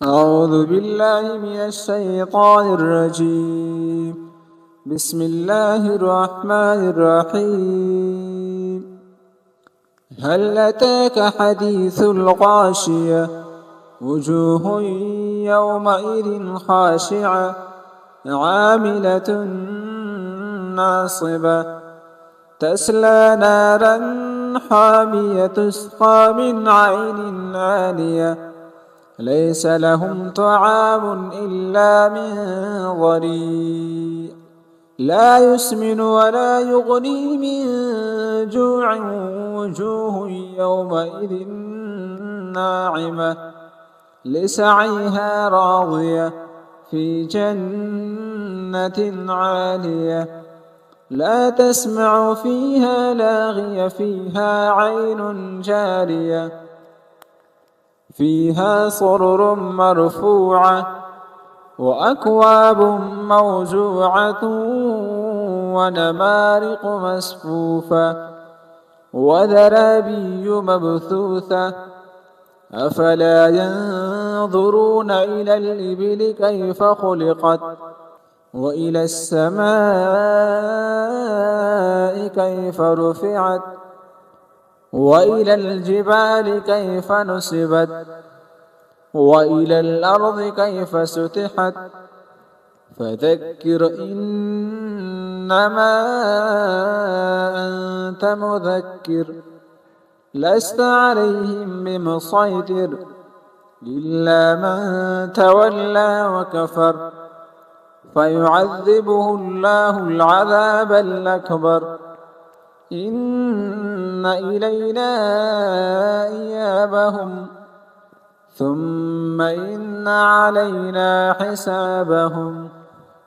أعوذ بالله من الشيطان الرجيم. بسم الله الرحمن الرحيم. هل أتاك حديث الغاشية؟ وجوه يومئذ خاشعة عاملة ناصبة تسلى نارا حامية تسقى من عين آنية ليس لهم طعام إلا من ضريع لا يسمن ولا يغني من جوع وجوه يومئذ ناعمة لسعيها راضية في جنة عالية لا تسمع فيها لاغية فيها عين جارية فيها سرر مرفوعة وأكواب موزوعة ونمارق مصفوفة وزرابي مبثوثة أفلا ينظرون إلى الإبل كيف خلقت وإلى السماء كيف رفعت وإلى الجبال كيف نصبت وإلى الأرض كيف سطحت فذكر إنما أنت مذكر لست عليهم بمسيطر إلا من تولى وكفر فيعذبه الله العذاب الأكبر إن إلينا إيابهم ثم إن علينا حسابهم